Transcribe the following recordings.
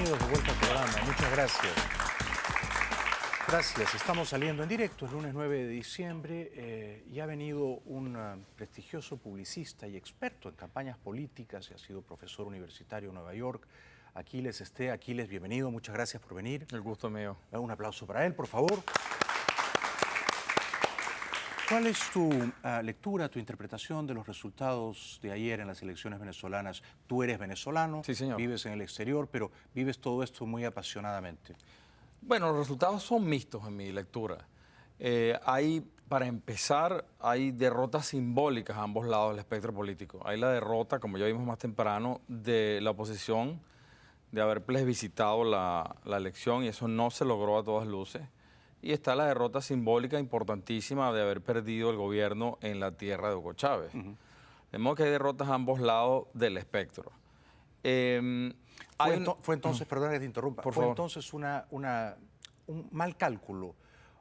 Bienvenidos de vuelta al programa. Muchas gracias. Gracias. Estamos saliendo en directo el lunes 9 de diciembre y ha venido un prestigioso publicista y experto en campañas políticas y ha sido profesor universitario en Nueva York. Aquiles Esté. Aquiles, bienvenido. Muchas gracias por venir. El gusto mío. Un aplauso para él, por favor. ¿Cuál es tu lectura, tu interpretación de los resultados de ayer en las elecciones venezolanas? Tú eres venezolano, Sí, señor. Vives en el exterior, pero vives todo esto muy apasionadamente. Bueno, los resultados son mixtos en mi lectura. Para empezar, hay derrotas simbólicas a ambos lados del espectro político. Hay la derrota, como ya vimos más temprano, de la oposición, de haber plebiscitado la elección, y eso no se logró a todas luces. Y está la derrota simbólica importantísima de haber perdido el gobierno en la tierra de Hugo Chávez. De modo que hay derrotas a ambos lados del espectro. Fue entonces, perdona que te interrumpa, Por fue favor. entonces un mal cálculo,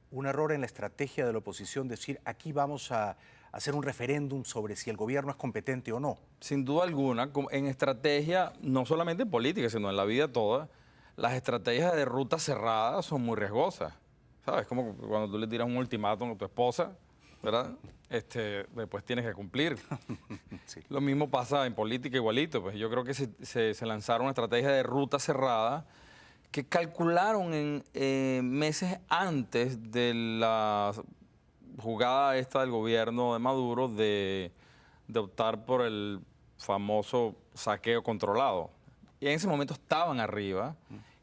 un error en la estrategia de la oposición, decir aquí vamos a hacer un referéndum sobre si el gobierno es competente o no. Sin duda alguna, en estrategia, no solamente en política, sino en la vida toda, las estrategias de ruta cerrada son muy riesgosas. ¿Sabes? Como cuando tú le tiras un ultimátum a tu esposa, ¿verdad? Después tienes que cumplir. Sí. Lo mismo pasa en política igualito. Pues yo creo que se lanzaron una estrategia de ruta cerrada que calcularon en meses antes de la jugada esta del gobierno de Maduro de optar por el famoso saqueo controlado. Y en ese momento estaban arriba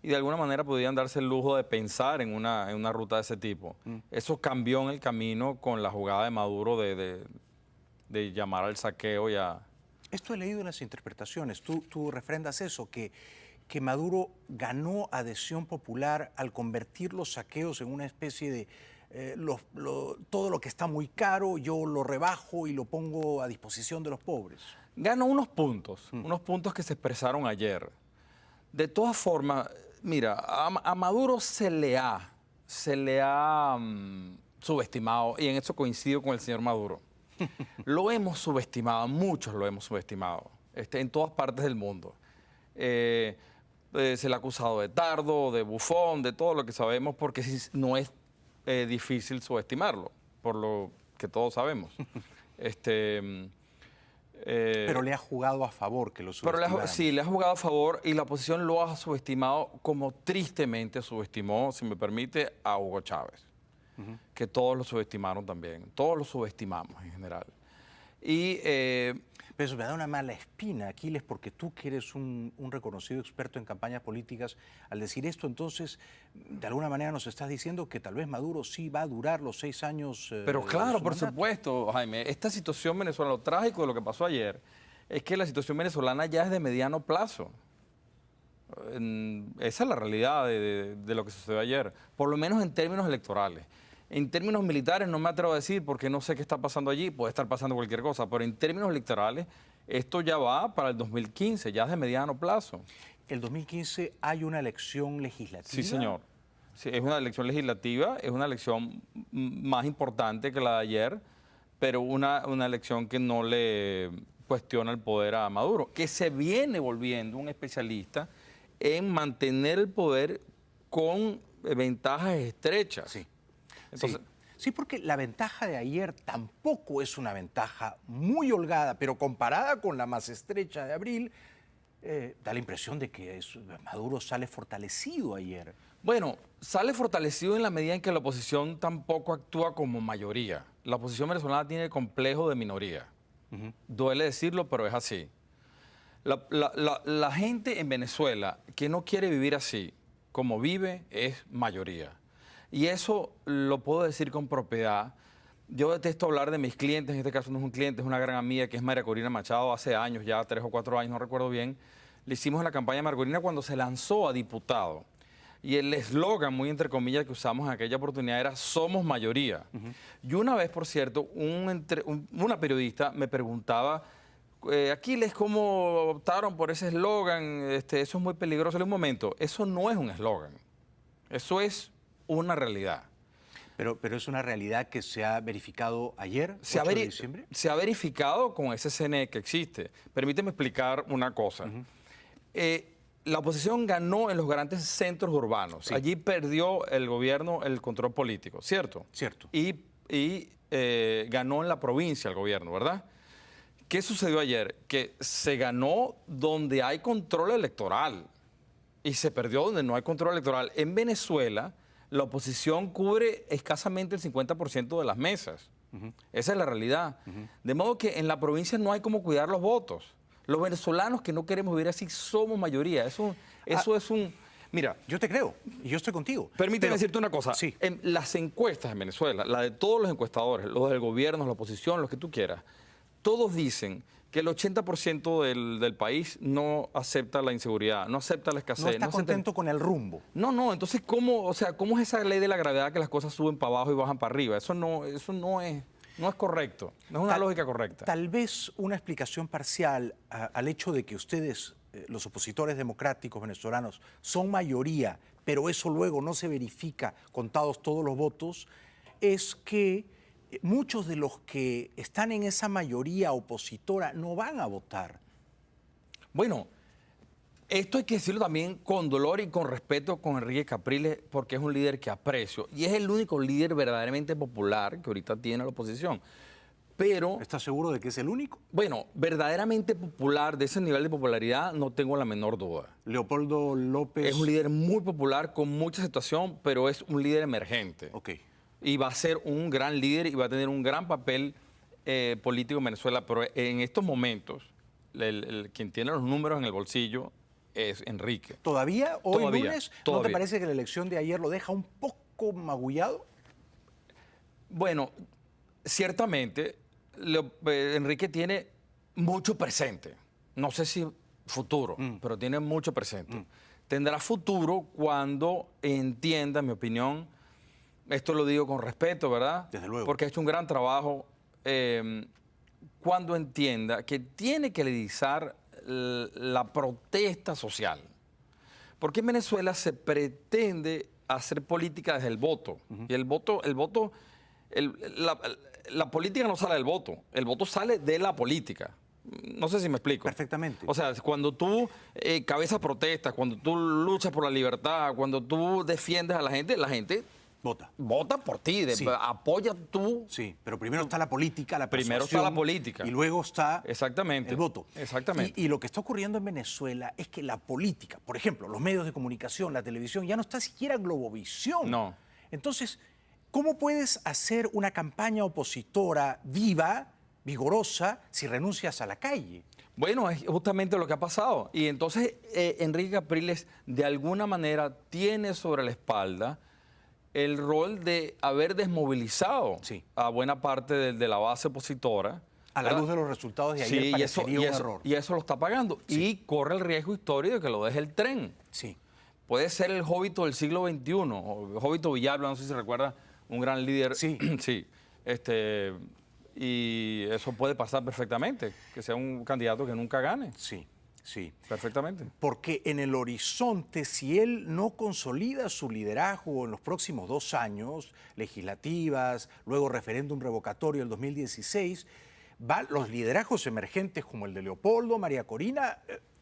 y de alguna manera podían darse el lujo de pensar en una ruta de ese tipo. Eso cambió en el camino con la jugada de Maduro de llamar al saqueo y a... Esto he leído en las interpretaciones. Tú refrendas eso, que Maduro ganó adhesión popular al convertir los saqueos en una especie de todo lo que está muy caro, yo lo rebajo y lo pongo a disposición de los pobres. Ganó unos puntos que se expresaron ayer. De todas formas, mira, a Maduro se le ha subestimado, y en eso coincido con el señor Maduro. Lo hemos subestimado, muchos lo hemos subestimado, en todas partes del mundo. Se le ha acusado de tardo, de bufón, de todo lo que sabemos, porque no es difícil subestimarlo, por lo que todos sabemos. Pero le ha jugado a favor que lo subestimáramos. Sí, le ha jugado a favor y la oposición lo ha subestimado como tristemente subestimó, si me permite, a Hugo Chávez. Que todos lo subestimaron también. Todos lo subestimamos en general. Pero eso me da una mala espina, Aquiles, porque tú que eres un reconocido experto en campañas políticas, al decir esto, entonces, de alguna manera nos estás diciendo que tal vez Maduro sí va a durar los 6 años. Pero claro, de su por mandato. supuesto, Jaime, esta situación venezolana, lo trágico de lo que pasó ayer, es que la situación venezolana ya es de mediano plazo. Esa es la realidad de lo que sucedió ayer, por lo menos en términos electorales. En términos militares no me atrevo a decir porque no sé qué está pasando allí, puede estar pasando cualquier cosa, pero en términos electorales esto ya va para el 2015, ya es de mediano plazo. ¿El 2015 hay una elección legislativa? Sí, señor. Sí, es una elección legislativa, es una elección más importante que la de ayer, pero una elección que no le cuestiona el poder a Maduro, que se viene volviendo un especialista en mantener el poder con ventajas estrechas. Sí. Entonces, sí, porque la ventaja de ayer tampoco es una ventaja muy holgada, pero comparada con la más estrecha de abril, da la impresión de que Maduro sale fortalecido ayer. bueno, sale fortalecido en la medida en que la oposición tampoco actúa como mayoría. La oposición venezolana tiene el complejo de minoría. Duele decirlo, pero es así. La gente en Venezuela que no quiere vivir así, como vive, es mayoría. Y eso lo puedo decir con propiedad. Yo detesto hablar de mis clientes, en este caso no es un cliente, es una gran amiga que es María Corina Machado, hace años, ya 3 o 4 años, no recuerdo bien. Le hicimos en la campaña de María Corina cuando se lanzó a diputado. Y el eslogan, muy entre comillas, que usamos en aquella oportunidad era "Somos mayoría". Y una vez, por cierto, una periodista me preguntaba, Aquiles, ¿cómo optaron por ese eslogan? Eso es muy peligroso. En un momento, eso no es un eslogan, eso es una realidad. Pero es una realidad que se ha verificado ayer, 8 de diciembre. Se ha verificado con ese CNE que existe. Permíteme explicar una cosa. la oposición ganó en los grandes centros urbanos. Sí. Allí perdió el gobierno el control político, ¿cierto? Cierto. Y ganó en la provincia el gobierno, ¿verdad? ¿Qué sucedió ayer? Que se ganó donde hay control electoral y se perdió donde no hay control electoral. En Venezuela, la oposición cubre escasamente el 50% de las mesas. Esa es la realidad. De modo que en la provincia no hay cómo cuidar los votos. Los venezolanos que no queremos vivir así somos mayoría. Eso es un... Mira, Yo te creo, y yo estoy contigo. permíteme decirte una cosa. Sí. En las encuestas en Venezuela, la de todos los encuestadores, los del gobierno, la oposición, los que tú quieras, todos dicen que el 80% del país no acepta la inseguridad, no acepta la escasez. No está acepta- contento con el rumbo. No, entonces, ¿cómo es esa ley de la gravedad que las cosas suben para abajo y bajan para arriba? Eso no es correcto, no es una lógica correcta. Tal vez una explicación parcial al hecho de que ustedes, los opositores democráticos venezolanos, son mayoría, pero eso luego no se verifica contados todos los votos, es que muchos de los que están en esa mayoría opositora no van a votar. Bueno, esto hay que decirlo también con dolor y con respeto con Enrique Capriles, porque es un líder que aprecio y es el único líder verdaderamente popular que ahorita tiene la oposición. Pero, ¿Estás seguro de que es el único? bueno, verdaderamente popular, de ese nivel de popularidad, no tengo la menor duda. Leopoldo López. Es un líder muy popular, con mucha aceptación, pero es un líder emergente. Ok. Y va a ser un gran líder y va a tener un gran papel político en Venezuela. Pero en estos momentos, quien tiene los números en el bolsillo es Enrique. ¿Todavía? ¿Hoy Todavía, lunes? ¿No te todavía. parece que la elección de ayer lo deja un poco magullado? Bueno, ciertamente, Enrique tiene mucho presente. No sé si futuro, pero tiene mucho presente. Tendrá futuro cuando entienda, en mi opinión, esto lo digo con respeto, ¿verdad? Desde luego. Porque ha hecho un gran trabajo. Cuando entienda que tiene que liderar la protesta social. Porque en Venezuela se pretende hacer política desde el voto. Y la política no sale del voto, el voto sale de la política. No sé si me explico. Perfectamente. O sea, cuando tú cabezas protestas, cuando tú luchas por la libertad, cuando tú defiendes a la gente Vota. por ti, Sí. apoya tú. Sí, pero primero está la política, la Primero persuasión, está la política. y luego está Exactamente. el voto. Exactamente. Y lo que está ocurriendo en Venezuela es que la política, por ejemplo, los medios de comunicación, la televisión, ya no está siquiera Globovisión. No. Entonces, ¿cómo puedes hacer una campaña opositora viva, vigorosa, si renuncias a la calle? Bueno, es justamente lo que ha pasado. Y entonces Enrique Capriles de alguna manera tiene sobre la espalda el rol de haber desmovilizado Sí. a buena parte de la base opositora. A la ¿verdad? luz de los resultados de ayer Sí, parecería un error. y eso lo está pagando. Y corre el riesgo histórico de que lo deje el tren. Sí. Puede ser el Jovito del siglo XXI, o Jovito Villalba, no sé si se recuerda, un gran líder. Sí. Sí. Y eso puede pasar perfectamente, que sea un candidato que nunca gane. Sí, sí. Perfectamente. Porque en el horizonte, si él no consolida su liderazgo en los próximos 2 años, legislativas, luego referéndum revocatorio del 2016, los liderazgos emergentes como el de Leopoldo, María Corina,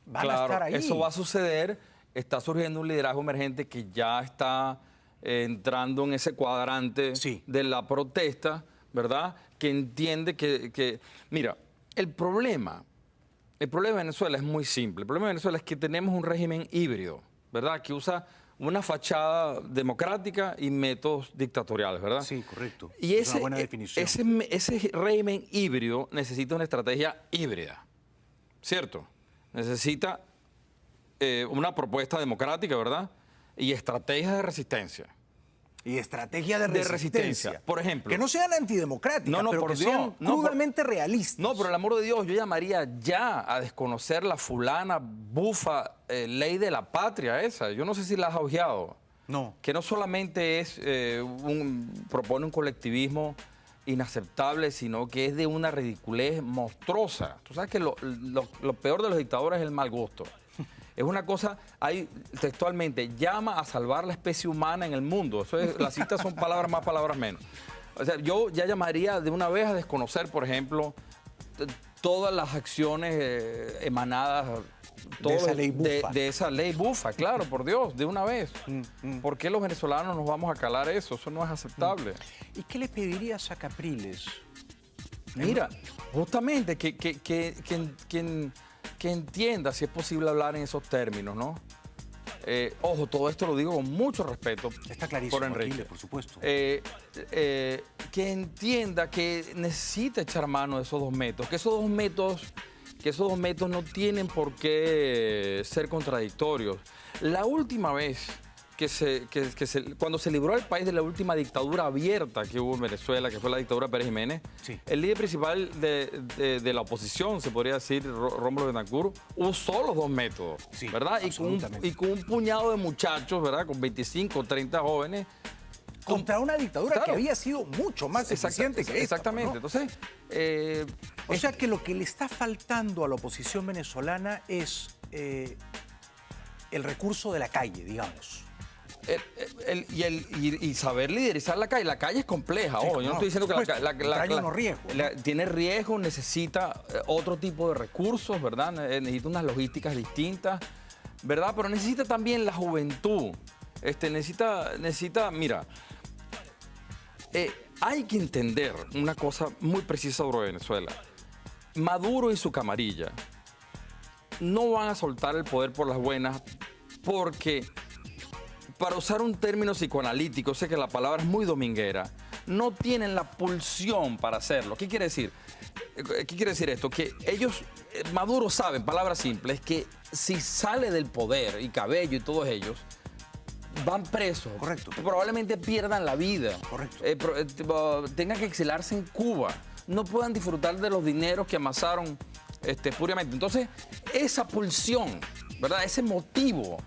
van a estar ahí. Eso va a suceder. Está surgiendo un liderazgo emergente que ya está entrando en ese cuadrante Sí. de la protesta, ¿verdad? Que entiende Mira, el problema de Venezuela es muy simple. El problema de Venezuela es que tenemos un régimen híbrido, ¿verdad? Que usa una fachada democrática y métodos dictatoriales, ¿verdad? Sí, correcto. Y Es una buena definición. ese régimen híbrido necesita una estrategia híbrida, ¿cierto? Necesita una propuesta democrática, ¿verdad? Y estrategias de resistencia. Y estrategia de De resistencia. resistencia. Por ejemplo. Que no sean antidemocráticas, pero por que Dios. sean crudamente realistas. No, por el amor de Dios, yo llamaría ya a desconocer la fulana, bufa, ley de la patria esa. Yo no sé si la has ojeado. No. Que no solamente propone un colectivismo inaceptable, sino que es de una ridiculez monstruosa. Tú sabes que lo peor de los dictadores es el mal gusto. Es una cosa, textualmente, llama a salvar la especie humana en el mundo. Las citas son palabras más, palabras menos. O sea, yo ya llamaría de una vez a desconocer, por ejemplo, todas las acciones emanadas de esa ley bufa, claro, por Dios, de una vez. ¿Por qué los venezolanos nos vamos a calar eso? Eso no es aceptable. ¿Y qué le pedirías a Capriles? Mira, justamente que entienda si es posible hablar en esos términos, ¿no? Ojo, todo esto lo digo con mucho respeto. Está clarísimo, por Enrique. Aquiles, por supuesto. Que entienda que necesita echar mano de esos 2 métodos, que esos dos métodos no tienen por qué ser contradictorios. La última vez cuando se libró el país de la última dictadura abierta que hubo en Venezuela, que fue la dictadura Pérez Jiménez, sí, el líder principal de la oposición, se podría decir, Rómulo Betancourt, usó los 2 métodos, sí, ¿verdad? Y con un puñado de muchachos, ¿verdad? Con 25 o 30 jóvenes. Contra una dictadura, claro, que había sido mucho más eficiente que esta. Exactamente. ¿No? Entonces, o sea que lo que le está faltando a la oposición venezolana es el recurso de la calle, digamos. Y saber liderizar la calle. La calle es compleja. Sí, yo no estoy diciendo que trae unos riesgos, ¿no? Tiene riesgo, necesita otro tipo de recursos, ¿verdad? Necesita unas logísticas distintas, ¿verdad? Pero necesita también la juventud. Mira, hay que entender una cosa muy precisa sobre Venezuela. Maduro y su camarilla no van a soltar el poder por las buenas porque, para usar un término psicoanalítico, sé que la palabra es muy dominguera, no tienen la pulsión para hacerlo. ¿Qué quiere decir? ¿Qué quiere decir esto? Que ellos, Maduro sabe, en palabras simples, que si sale del poder, y Cabello y todos ellos, van presos. Correcto. Probablemente pierdan la vida. Correcto. Tengan que exilarse en Cuba. No puedan disfrutar de los dineros que amasaron espuriamente. Entonces, esa pulsión, ¿verdad? Ese motivo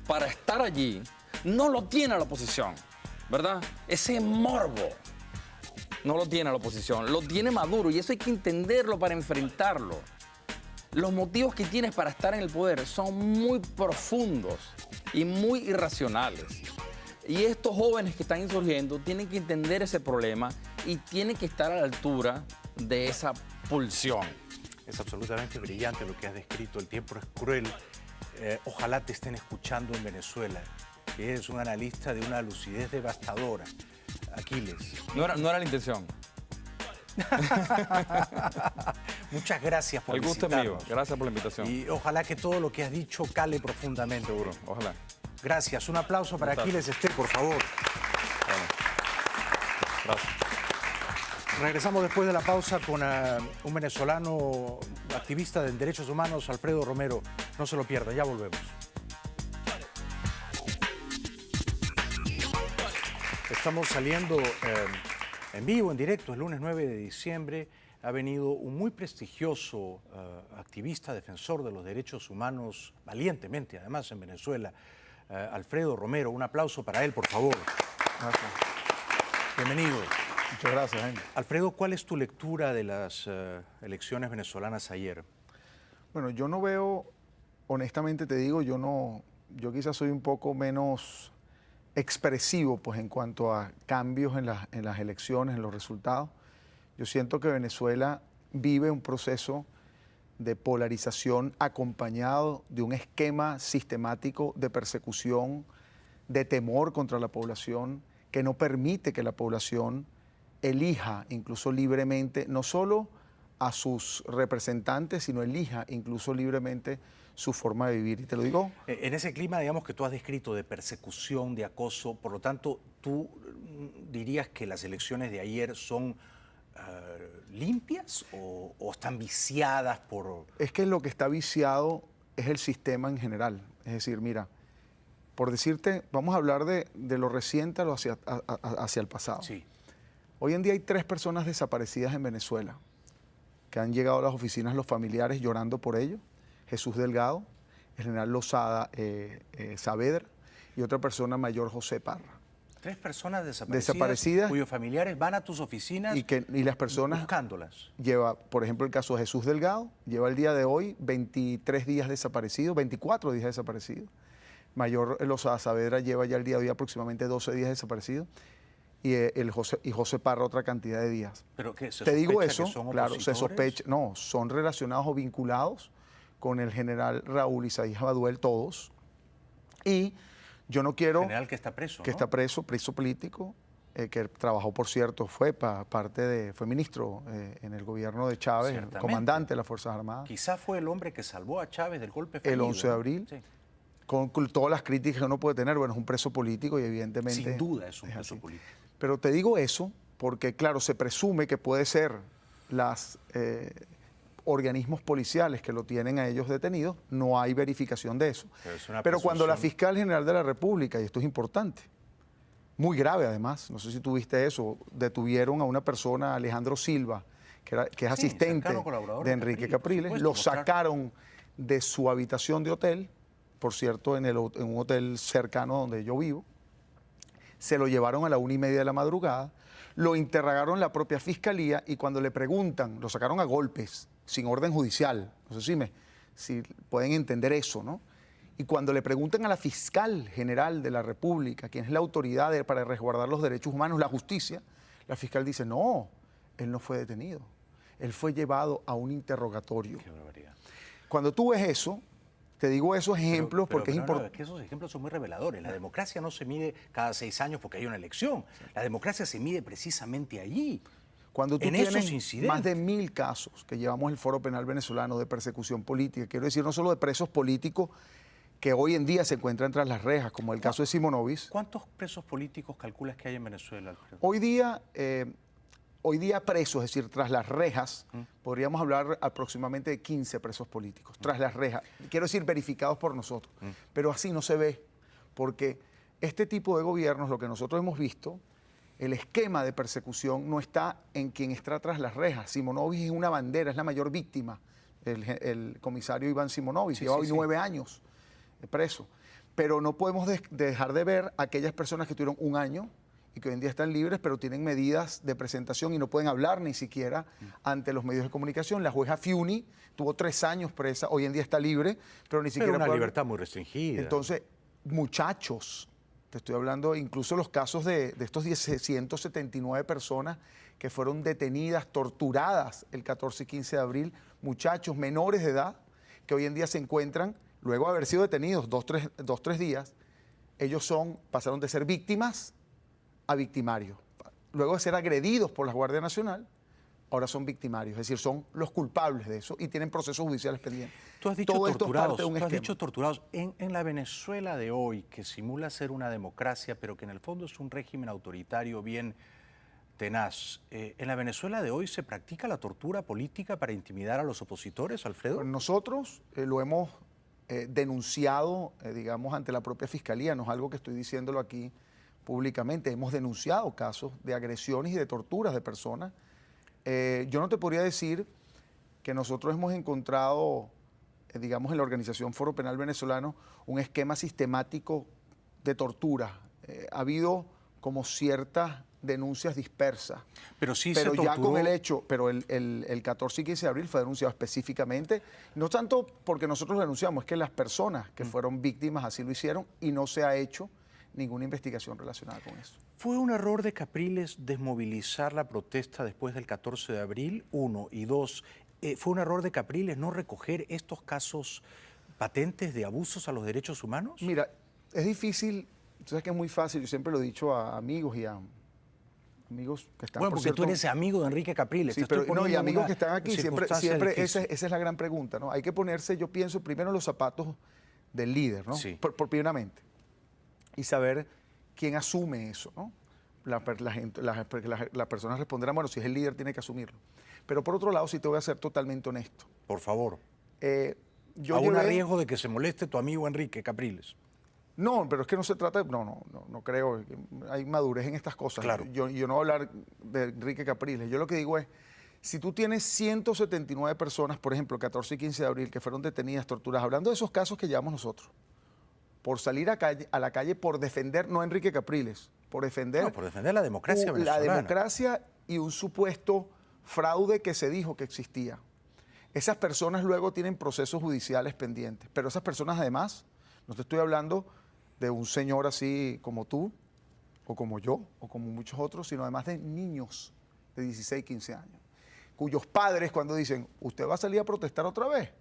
para estar allí no lo tiene la oposición, ¿verdad? Ese morbo no lo tiene la oposición, lo tiene Maduro y eso hay que entenderlo para enfrentarlo. Los motivos que tienes para estar en el poder son muy profundos y muy irracionales. Y estos jóvenes que están insurgiendo tienen que entender ese problema y tienen que estar a la altura de esa pulsión. Es absolutamente brillante lo que has descrito. El tiempo es cruel. Ojalá te estén escuchando en Venezuela, que eres un analista de una lucidez devastadora. Aquiles. No era la intención. Muchas gracias por visitarnos. El gusto es mío. Gracias por la invitación. Y ojalá que todo lo que has dicho cale profundamente. Seguro. Ojalá. Gracias. Un aplauso para Aquiles Esté, por favor. Bueno. Gracias. Regresamos después de la pausa con un venezolano activista de derechos humanos, Alfredo Romero. No se lo pierda, ya volvemos. Estamos saliendo en vivo, en directo, el lunes 9 de diciembre. Ha venido un muy prestigioso activista, defensor de los derechos humanos, valientemente además en Venezuela, Alfredo Romero. Un aplauso para él, por favor. Gracias. Bienvenido. Muchas gracias, Henry. Alfredo, ¿cuál es tu lectura de las elecciones venezolanas ayer? Bueno, yo no veo, honestamente te digo, yo quizás soy un poco menos expresivo pues, en cuanto a cambios en las elecciones, en los resultados. Yo siento que Venezuela vive un proceso de polarización acompañado de un esquema sistemático de persecución, de temor contra la población, que no permite que la población elija incluso libremente, no solo a sus representantes, sino elija incluso libremente su forma de vivir. Y te lo digo. En ese clima, digamos, que tú has descrito de persecución, de acoso, por lo tanto, ¿tú dirías que las elecciones de ayer son limpias o están viciadas por...? Es que lo que está viciado es el sistema en general. Es decir, mira, por decirte, vamos a hablar de lo reciente hacia el pasado. Sí. Hoy en día hay 3 personas desaparecidas en Venezuela que han llegado a las oficinas los familiares llorando por ello. Jesús Delgado, el general Lozada Saavedra y otra persona mayor, José Parra. 3 personas desaparecidas cuyos familiares van a tus oficinas y las personas buscándolas. Lleva, por ejemplo, el caso de Jesús Delgado, lleva el día de hoy 23 días desaparecido, 24 días desaparecido. Mayor Lozada Saavedra lleva ya el día de hoy aproximadamente 12 días desaparecido. y José Parra otra cantidad de días. ¿Pero qué, se Te digo sospecha eso, que son claro, se opositores? sospecha, no, son relacionados o vinculados con el general Raúl Isaías Baduel, todos. Y yo no quiero... General que está preso, que ¿no? está preso político, que trabajó, por cierto, fue ministro en el gobierno de Chávez, Ciertamente. comandante de las Fuerzas Armadas. Quizá fue el hombre que salvó a Chávez del golpe El fallido, 11 de ¿no? abril. Sí. Con todas las críticas que uno puede tener, bueno, es un preso político y evidentemente... Sin duda es un preso así. político. Pero te digo eso porque, claro, se presume que puede ser los organismos policiales que lo tienen a ellos detenidos, no hay verificación de eso. Pero es una Pero cuando la presunción. fiscal general de la República, y esto es importante, muy grave además, no sé si tuviste eso, detuvieron a una persona, Alejandro Silva, que es Sí, asistente cercano colaborador de de Enrique Capriles, Capriles, por lo supuesto, sacaron de su habitación de hotel, por cierto, en un hotel cercano donde yo vivo, se lo llevaron a la 1:30 de la madrugada, lo interrogaron en la propia fiscalía y cuando le preguntan, lo sacaron a golpes, sin orden judicial, no sé si pueden entender eso, ¿no? Y cuando le preguntan a la fiscal general de la República, quien es la autoridad para resguardar los derechos humanos, la justicia, la fiscal dice, no, él no fue detenido, él fue llevado a un interrogatorio. Qué barbaridad. Cuando tú ves eso, te digo esos ejemplos porque es no, importante. es que esos ejemplos son muy reveladores. La democracia no se mide cada 6 años porque hay una elección. La democracia se mide precisamente allí. Cuando tú en esos tienes incidentes. más de 1000 casos que llevamos el Foro Penal Venezolano de persecución política, quiero decir, no solo de presos políticos que hoy en día se encuentran tras las rejas, como el caso de Simonovic. ¿Cuántos presos políticos calculas que hay en Venezuela, Alfredo? Hoy día presos, es decir, tras las rejas, podríamos hablar aproximadamente de 15 presos políticos, tras las rejas. Quiero decir, verificados por nosotros. Pero así no se ve, porque este tipo de gobiernos, lo que nosotros hemos visto, el esquema de persecución no está en quien está tras las rejas. Simonovic es una bandera, es la mayor víctima, el comisario Iván Simonovic, Sí, lleva sí, hoy sí. 9 años preso. Pero no podemos dejar de ver a aquellas personas que tuvieron 1 año y que hoy en día están libres, pero tienen medidas de presentación y no pueden hablar ni siquiera ante los medios de comunicación. La jueza Fiuni tuvo 3 años presa, hoy en día está libre, pero ni siquiera Pero una puede hablar. libertad muy restringida. Entonces, muchachos, te estoy hablando incluso los casos de estos 179 personas que fueron detenidas, torturadas el 14 y 15 de abril, muchachos menores de edad que hoy en día se encuentran, luego de haber sido detenidos 2-3 días, ellos pasaron de ser víctimas a victimarios. Luego de ser agredidos por la Guardia Nacional, ahora son victimarios, es decir, son los culpables de eso y tienen procesos judiciales pendientes. Tú has dicho Todo esto es torturados. parte de un Tú has esquema. dicho torturados. En la Venezuela de hoy, que simula ser una democracia, pero que en el fondo es un régimen autoritario bien tenaz, ¿en la Venezuela de hoy se practica la tortura política para intimidar a los opositores, Alfredo? Bueno, nosotros lo hemos denunciado, digamos, ante la propia Fiscalía, no es algo que estoy diciéndolo aquí públicamente, hemos denunciado casos de agresiones y de torturas de personas. Yo no te podría decir que nosotros hemos encontrado, digamos, en la organización Foro Penal Venezolano, un esquema sistemático de tortura. Ha habido como ciertas denuncias dispersas. Pero sí Pero se ya torturó. con el hecho, pero el 14 y 15 de abril fue denunciado específicamente, no tanto porque nosotros lo denunciamos, es que las personas que fueron víctimas así lo hicieron y no se ha hecho ninguna investigación relacionada con eso. ¿Fue un error de Capriles desmovilizar la protesta después del 14 de abril? 1. Y 2, ¿fue un error de Capriles no recoger estos casos patentes de abusos a los derechos humanos? Mira, es difícil, tú sabes que es muy fácil, yo siempre lo he dicho a amigos y a amigos que están, Bueno, por porque cierto, tú eres amigo de Enrique Capriles. sí, te estoy pero no, y poniendo amigos una que están aquí, siempre, circunstancia esa difícil. es la gran pregunta, ¿no? Hay que ponerse, yo pienso, primero en los zapatos del líder, ¿no? Sí. Primeramente. Y saber quién asume eso, ¿no? Las personas responderán, bueno, si es el líder tiene que asumirlo. Pero por otro lado, sí te voy a ser totalmente honesto. Por favor. Yo Aún a llevé- riesgo de que se moleste tu amigo Enrique Capriles. No, pero es que no se trata de... No creo. Hay madurez en estas cosas. Claro. Yo no voy a hablar de Enrique Capriles. Yo lo que digo es, si tú tienes 179 personas, por ejemplo, 14 y 15 de abril, que fueron detenidas, torturadas, hablando de esos casos que llevamos nosotros, por salir a la calle por defender, no a Enrique Capriles, por defender... No, por defender la democracia la venezolana. democracia y un supuesto fraude que se dijo que existía. Esas personas luego tienen procesos judiciales pendientes, pero esas personas además, no te estoy hablando de un señor así como tú o como yo, o como muchos otros, sino además de niños de 16, 15 años, cuyos padres cuando dicen, ¿usted va a salir a protestar otra vez?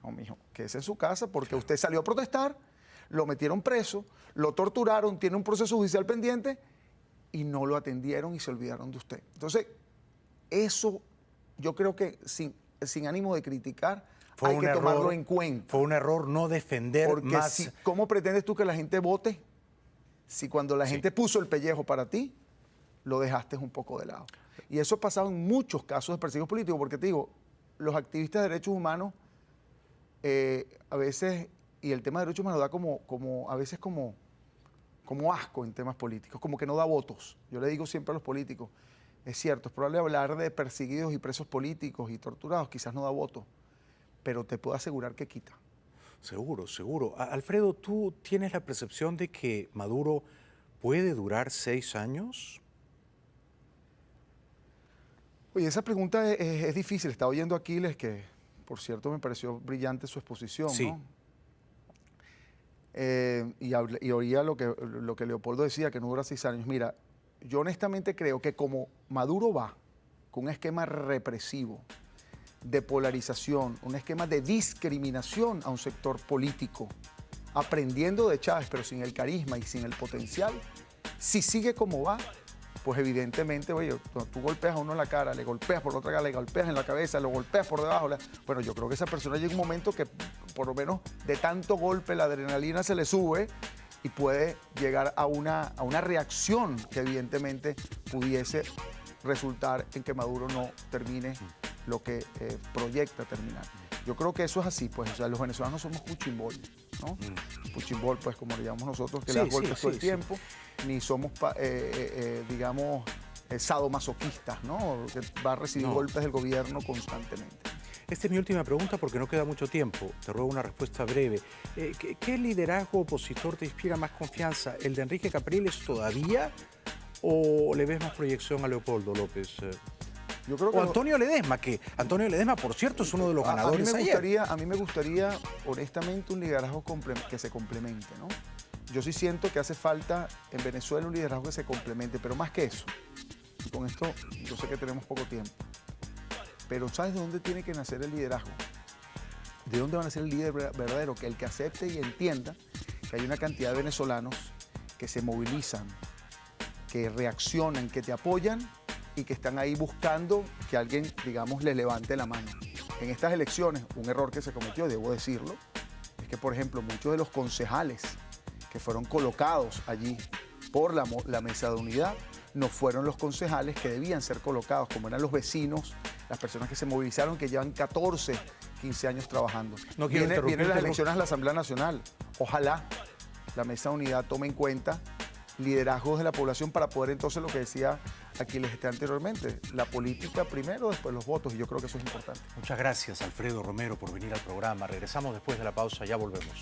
No, mijo, quédese en su casa porque usted salió a protestar, lo metieron preso, lo torturaron, tiene un proceso judicial pendiente y no lo atendieron y se olvidaron de usted. Entonces, eso yo creo que sin ánimo de criticar, hay que tomarlo en cuenta. Fue un error no defender porque más. ¿cómo pretendes tú que la gente vote si cuando la gente puso el pellejo para ti, lo dejaste un poco de lado? Y eso ha pasado en muchos casos de perseguidos políticos, porque te digo, los activistas de derechos humanos a veces, y el tema de derechos humanos da a veces como asco en temas políticos, como que no da votos. Yo le digo siempre a los políticos, es cierto, es probable hablar de perseguidos y presos políticos y torturados, quizás no da votos, pero te puedo asegurar que quita. Seguro, seguro. Alfredo, ¿tú tienes la percepción de que Maduro puede durar 6 años? Oye, esa pregunta es difícil. Estaba oyendo a Aquiles, que por cierto me pareció brillante su exposición, Sí. ¿no? Y oía lo que Leopoldo decía, que no dura 6 años. Mira, yo honestamente creo que como Maduro va con un esquema represivo, de polarización, un esquema de discriminación a un sector político, aprendiendo de Chávez, pero sin el carisma y sin el potencial, si sigue como va, pues evidentemente, oye, cuando tú golpeas a uno en la cara, le golpeas por la otra cara, le golpeas en la cabeza, lo golpeas por debajo, bueno, yo creo que esa persona llega un momento que por lo menos de tanto golpe la adrenalina se le sube y puede llegar a una reacción que evidentemente pudiese resultar en que Maduro no termine lo que proyecta terminar. Yo creo que eso es así, pues, o sea, los venezolanos somos puchimbol, ¿no? Puchimbol, pues, como le llamamos nosotros, que le da golpes todo el tiempo, ni somos, digamos, sadomasoquistas, ¿no? Que va a recibir golpes del gobierno constantemente. Esta es mi última pregunta porque no queda mucho tiempo. Te ruego una respuesta breve. ¿Qué liderazgo opositor te inspira más confianza? ¿El de Enrique Capriles todavía o le ves más proyección a Leopoldo López? Yo creo que o Antonio Ledesma, que Antonio Ledesma, por cierto, es uno de los ganadores ayer. A mí me gustaría, honestamente, un liderazgo que se complemente, ¿no? Yo sí siento que hace falta en Venezuela un liderazgo que se complemente, pero más que eso, y con esto yo sé que tenemos poco tiempo, pero ¿sabes de dónde tiene que nacer el liderazgo? ¿De dónde va a nacer el líder verdadero? Que el que acepte y entienda que hay una cantidad de venezolanos que se movilizan, que reaccionan, que te apoyan y que están ahí buscando que alguien, digamos, les levante la mano. En estas elecciones, un error que se cometió, debo decirlo, es que, por ejemplo, muchos de los concejales que fueron colocados allí por la mesa de unidad no fueron los concejales que debían ser colocados, como eran los vecinos, las personas que se movilizaron, que llevan 14, 15 años trabajando. Vienen las elecciones a la Asamblea Nacional. Ojalá la mesa de unidad tome en cuenta liderazgos de la población para poder entonces, lo que decía Aquiles anteriormente, la política primero, después los votos, y yo creo que eso es importante. Muchas gracias, Alfredo Romero, por venir al programa. Regresamos después de la pausa, ya volvemos.